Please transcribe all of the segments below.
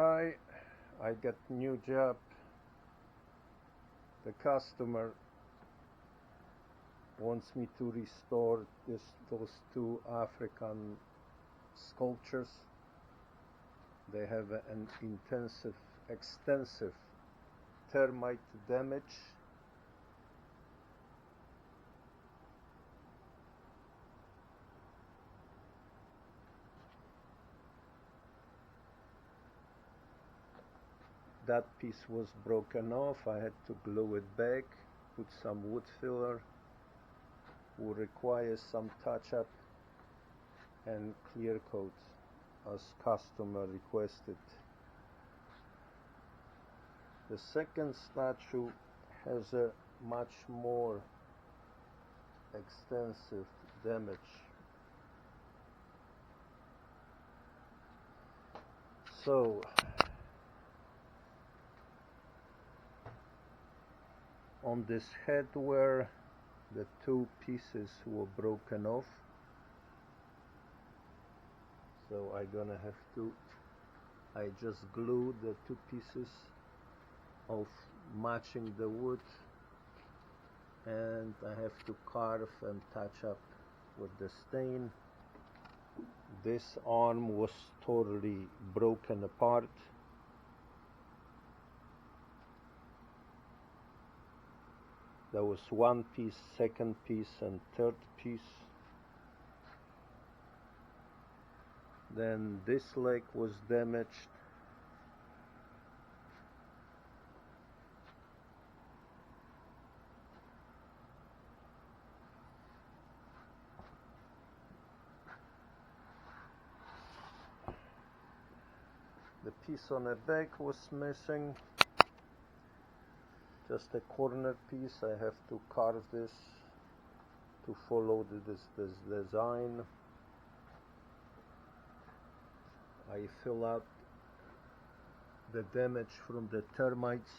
Hi, I got new job. The customer wants me to restore those two African sculptures. They have an extensive termite damage. That piece was broken off. I had to glue it back, put some wood filler, will require some touch-up and clear coat as customer requested. The second statue has a much more extensive damage. So on this head where the two pieces were broken off, so I just glued the two pieces of matching the wood, and I have to carve and touch up with the stain. This arm was totally broken apart. There was one piece, second piece, and third piece. Then this leg was damaged. The piece on the back was missing. Just a corner piece. I have to carve this to follow this design. I fill out the damage from the termites.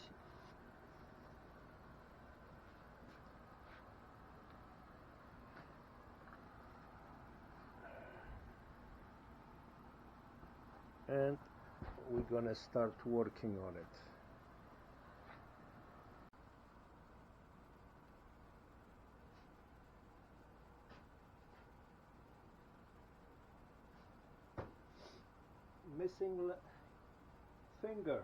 And we're gonna start working on it. Missing finger.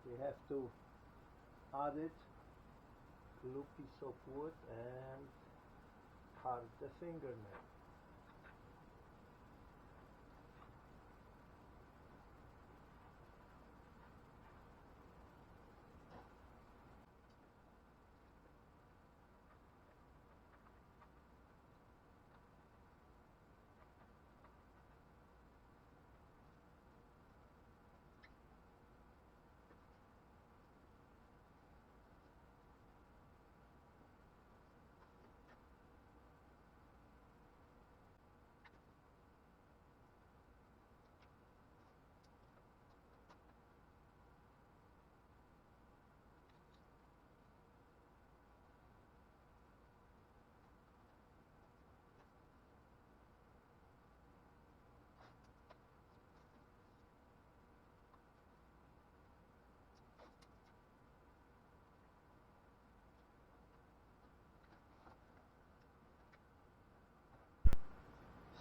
We have to add it, glue piece of wood and carve the fingernail.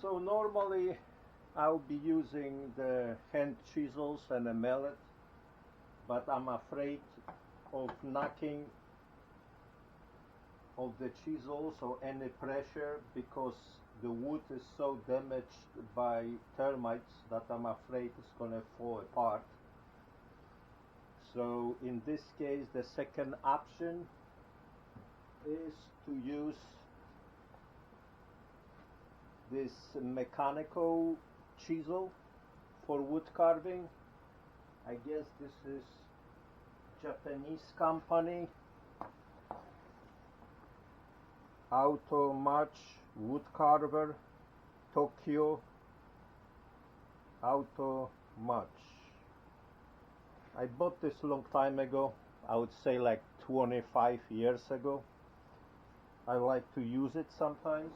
So normally I'll be using the hand chisels and a mallet, but I'm afraid of knocking of the chisels or any pressure because the wood is so damaged by termites that I'm afraid it's gonna fall apart. So in this case, the second option is to use this mechanical chisel for wood carving. I guess this is Japanese company, Auto Match Wood Carver, Tokyo, Auto Match. I bought this a long time ago, I would say like 25 years ago. I like to use it sometimes.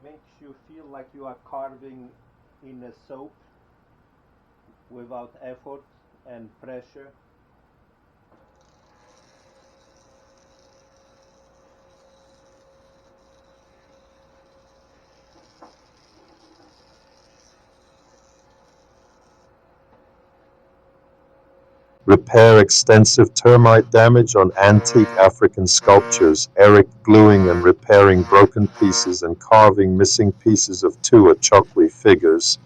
Means makes you feel like you are carving in a soap without effort and pressure. Repair extensive termite damage on antique African sculptures, eric gluing and repairing broken pieces and carving missing pieces of two Chokwe figures.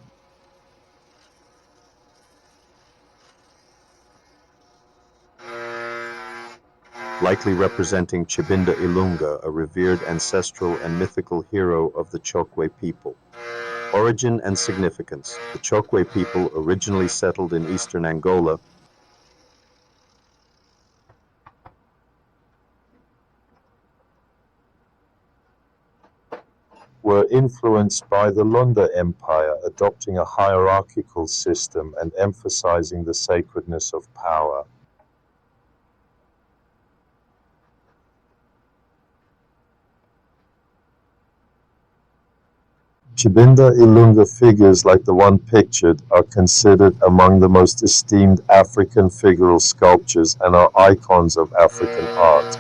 Likely representing Chibinda Ilunga, a revered ancestral and mythical hero of the Chokwe people. Origin and significance. The Chokwe people originally settled in eastern Angola, were influenced by the Lunda Empire, adopting a hierarchical system and emphasizing the sacredness of power. Chibinda Ilunga figures like the one pictured are considered among the most esteemed African figural sculptures and are icons of African art.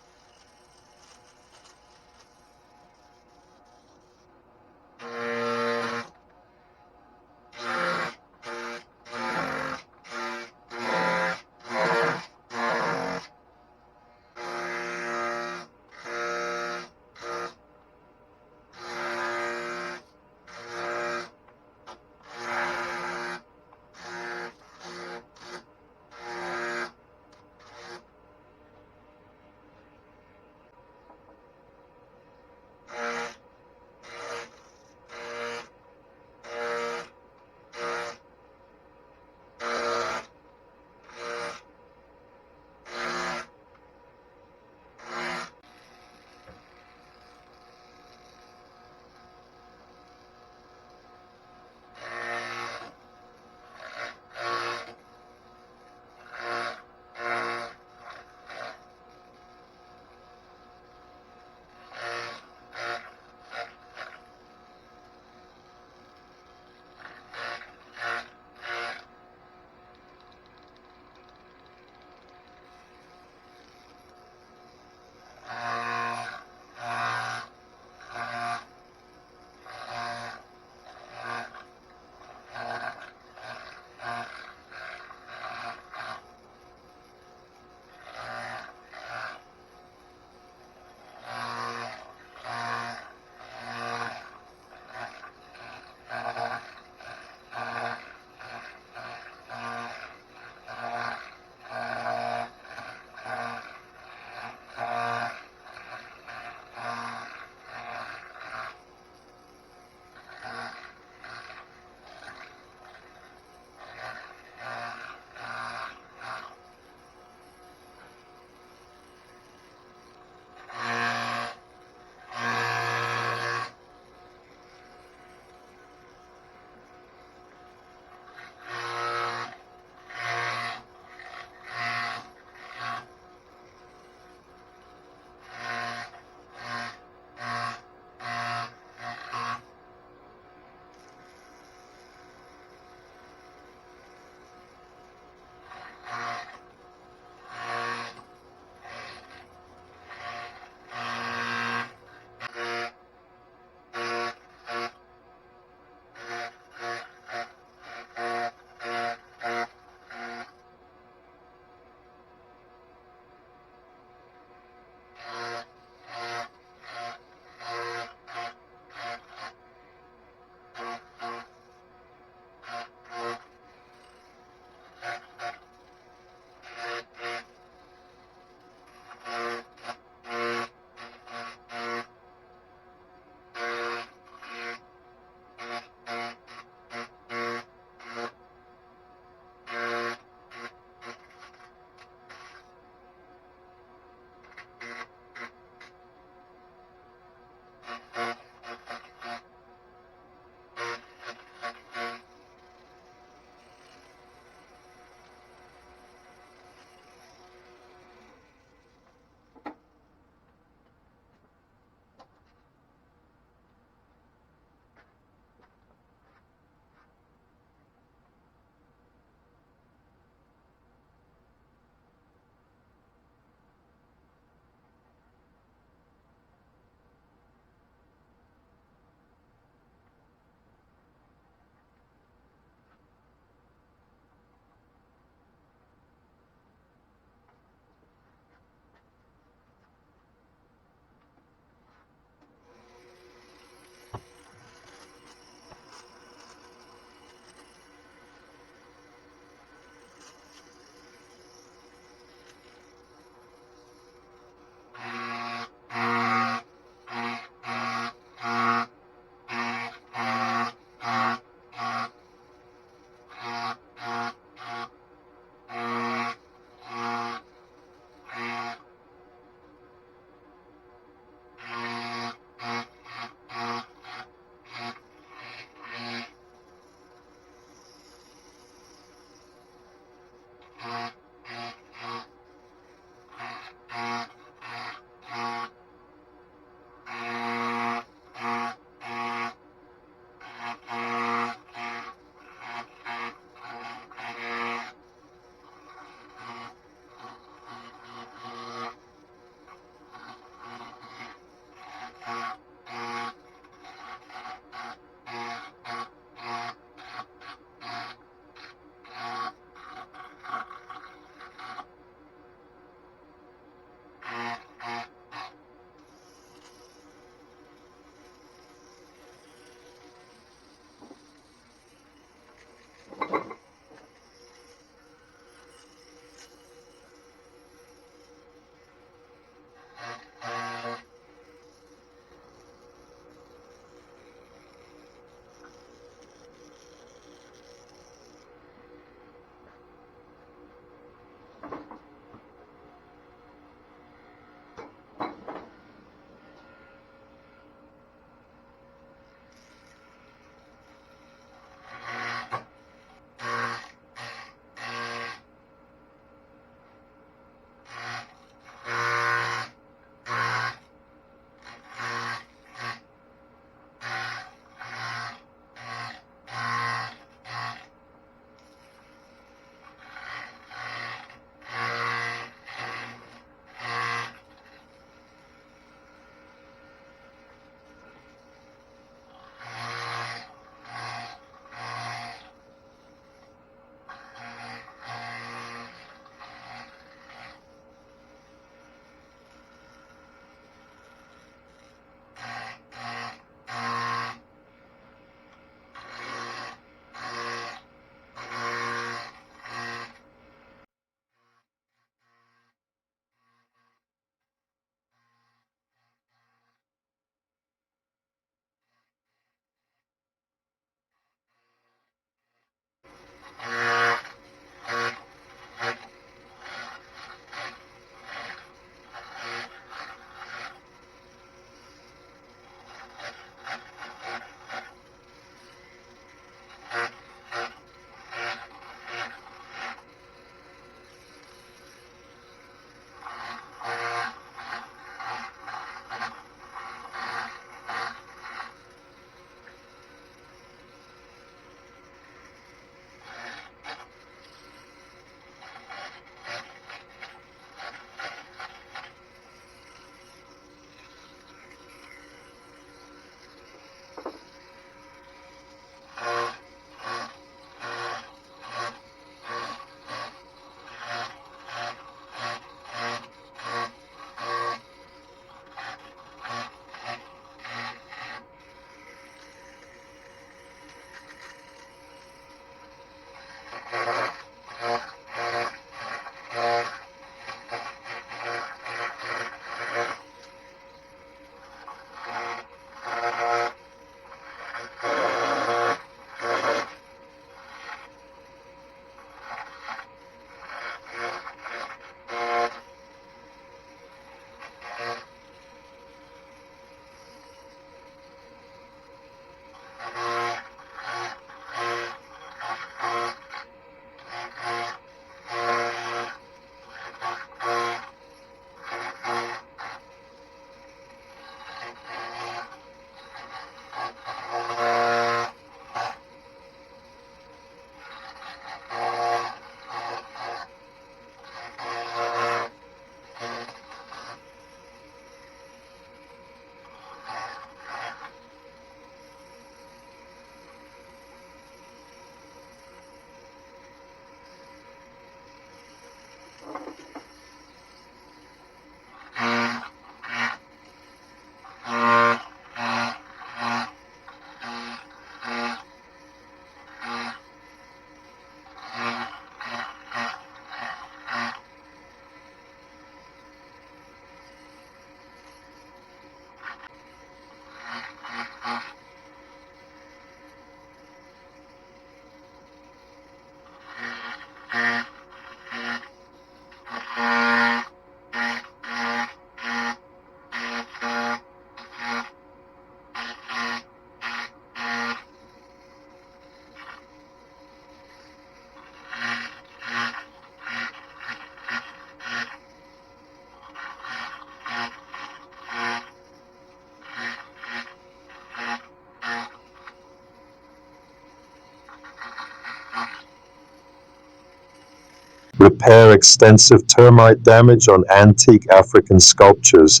repair extensive termite damage on antique African sculptures,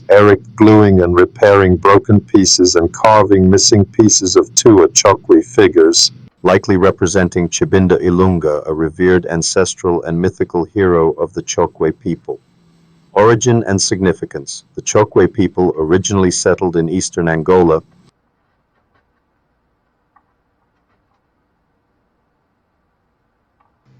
gluing and repairing broken pieces and carving missing pieces of two Chokwe figures, likely representing Chibinda Ilunga, a revered ancestral and mythical hero of the Chokwe people. Origin and significance. The Chokwe people originally settled in eastern Angola,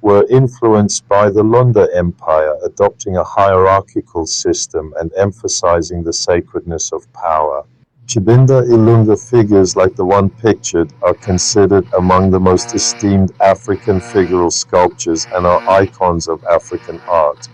were influenced by the Lunda Empire, adopting a hierarchical system and emphasizing the sacredness of power. Chibinda Ilunga figures like the one pictured are considered among the most esteemed African figural sculptures and are icons of African art.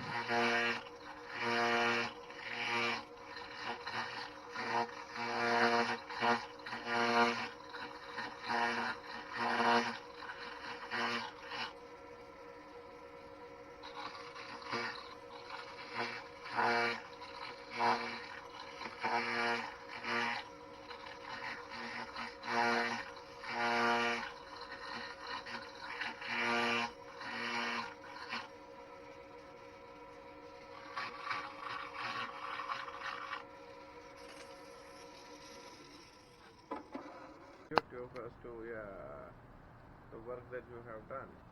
You as to the work that you have done.